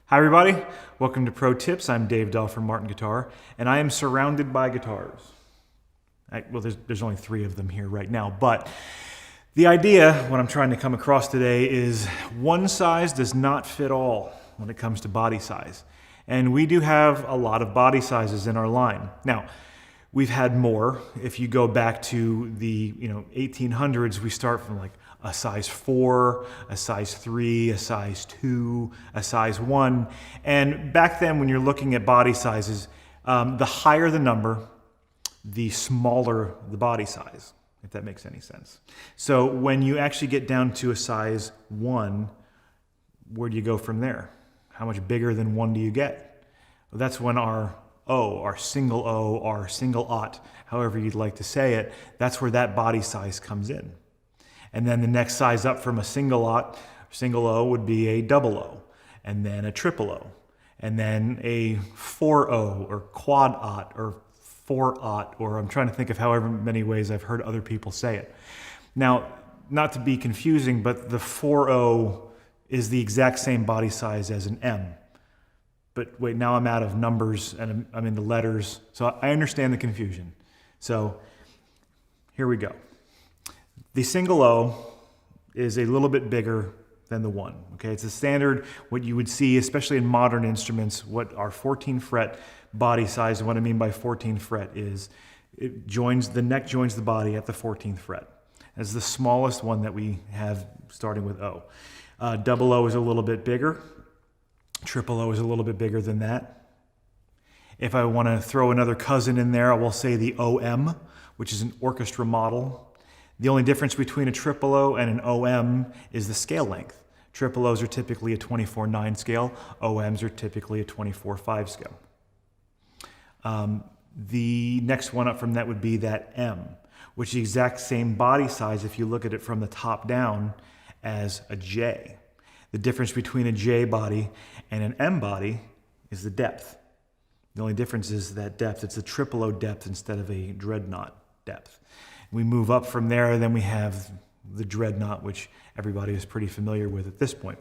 Hi everybody, welcome to Pro Tips. I'm Dave Dahl from Martin Guitar, and I am surrounded by guitars. Well, there's only 3 of them here right now, but the idea, what I'm trying to come across today, is one size does not fit all when it comes to body size. And we do have a lot of body sizes in our line. Now, we've had more. If you go back to the 1800s, we start from like a size 4, a size 3, a size 2, a size 1. And back then, when you're looking at body sizes, the higher the number, the smaller the body size, if that makes any sense. So when you actually get down to a size 1, where do you go from there? How much bigger than 1 do you get? Well, that's when our O, our single O, our single aught, however you'd like to say it, that's where that body size comes in. And then the next size up from a single aught, single O, would be a double O, and then a triple O, and then a 4O or quad aught or 4-aught, or I'm trying to think of however many ways I've heard other people say it. Now, not to be confusing, but the 4O is the exact same body size as an M. But wait, now I'm out of numbers and I'm into letters, so I understand the confusion. So here we go. The single O is a little bit bigger than the 1. Okay, it's a standard, what you would see, especially in modern instruments, what our 14 fret body size, and what I mean by 14 fret is the neck joins the body at the 14th fret. That's the smallest one that we have starting with O. Double O is a little bit bigger. Triple O is a little bit bigger than that. If I want to throw another cousin in there, I will say the OM, which is an orchestra model. The only difference between a triple O and an OM is the scale length. Triple O's are typically a 24/9 scale. OMs are typically a 24/5 scale. The next one up from that would be that M, which is the exact same body size if you look at it from the top down as a J. The difference between a J body and an M body is the depth. The only difference is that depth. It's a triple O depth instead of a dreadnought depth. We move up from there, then we have the dreadnought, which everybody is pretty familiar with at this point.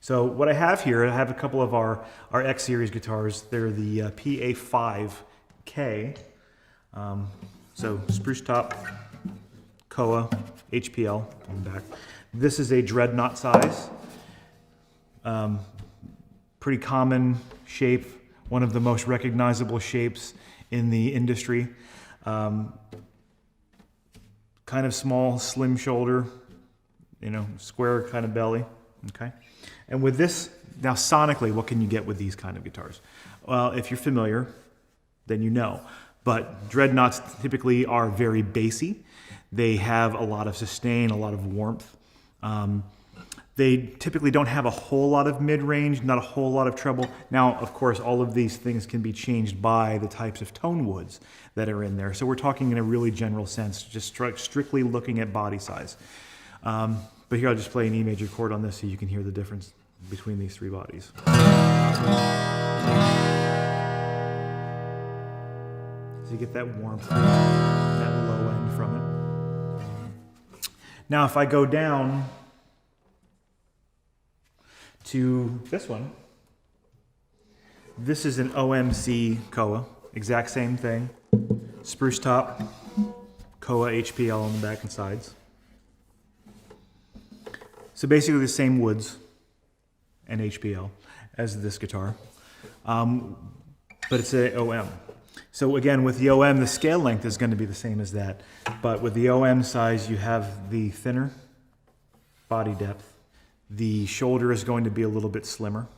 So what I have here, I have a couple of our X Series guitars. They're the PA5K. So spruce top, Koa, HPL on the back. This is a dreadnought size. Pretty common shape, one of the most recognizable shapes in the industry. Kind of small, slim shoulder, square kind of belly, okay? And with this, now sonically, what can you get with these kind of guitars? Well, if you're familiar, then you know. But dreadnoughts typically are very bassy. They have a lot of sustain, a lot of warmth. They typically don't have a whole lot of mid-range, not a whole lot of treble. Now, of course, all of these things can be changed by the types of tone woods that are in there. So we're talking in a really general sense, just strictly looking at body size. But here I'll just play an E major chord on this so you can hear the difference between these 3 bodies. So you get that warmth, that low end from it. Now, if I go down to this one, this is an OMC Koa, exact same thing. Spruce top, Koa HPL on the back and sides. So basically the same woods and HPL as this guitar, but it's a OM. So again, with the OM, the scale length is going to be the same as that, but with the OM size, you have the thinner body depth. The shoulder is going to be a little bit slimmer.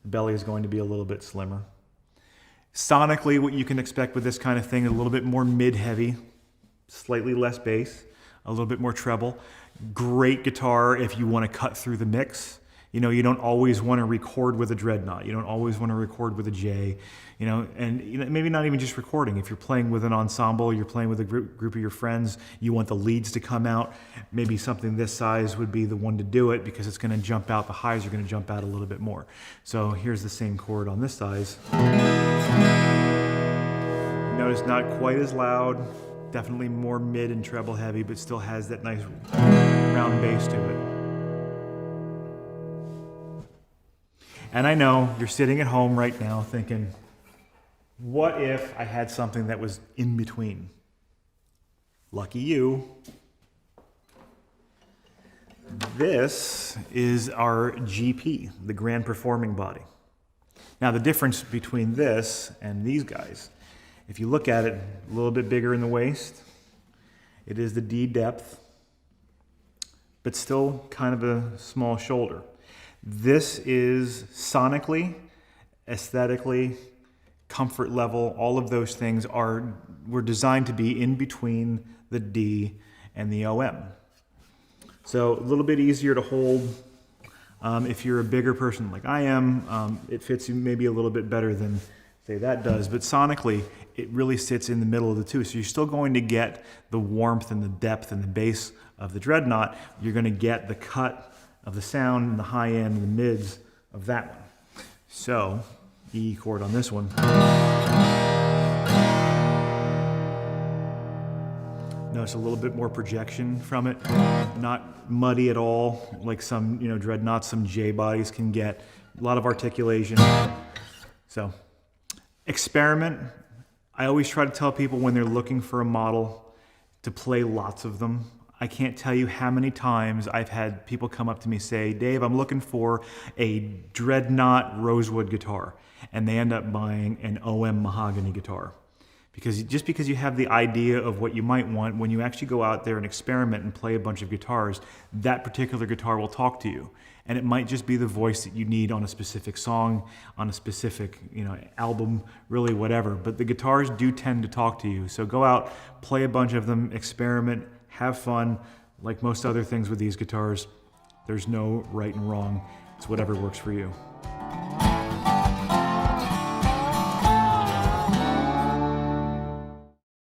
The belly is going to be a little bit slimmer. Sonically, what you can expect with this kind of thing, a little bit more mid-heavy, slightly less bass, a little bit more treble. Great guitar if you want to cut through the mix. You don't always want to record with a dreadnought. You don't always want to record with a J. And maybe not even just recording. If you're playing with an ensemble, you're playing with a group of your friends, you want the leads to come out, maybe something this size would be the one to do it because it's going to jump out. The highs are going to jump out a little bit more. So here's the same chord on this size. Notice not quite as loud, definitely more mid and treble heavy, but still has that nice round bass to it. And I know you're sitting at home right now thinking, what if I had something that was in between? Lucky you. This is our GP, the Grand Performing Body. Now the difference between this and these guys, if you look at it a little bit bigger in the waist, it is the D depth, but still kind of a small shoulder. This is sonically, aesthetically, comfort level, all of those things were designed to be in between the D and the OM. So a little bit easier to hold. If you're a bigger person like I am, it fits you maybe a little bit better than, say, that does. But sonically, it really sits in the middle of the two. So you're still going to get the warmth and the depth and the bass of the Dreadnought. You're going to get the cut of the sound and the high end and the mids of that one. So, E chord on this one. Notice a little bit more projection from it. Not muddy at all, like some, Dreadnoughts, some J bodies can get. A lot of articulation. So, experiment. I always try to tell people when they're looking for a model to play lots of them. I can't tell you how many times I've had people come up to me say, Dave, I'm looking for a Dreadnought rosewood guitar. And they end up buying an OM mahogany guitar. Just because you have the idea of what you might want, when you actually go out there and experiment and play a bunch of guitars, that particular guitar will talk to you. And it might just be the voice that you need on a specific song, on a specific album, really whatever. But the guitars do tend to talk to you. So go out, play a bunch of them, experiment, have fun. Like most other things with these guitars, there's no right and wrong. It's whatever works for you.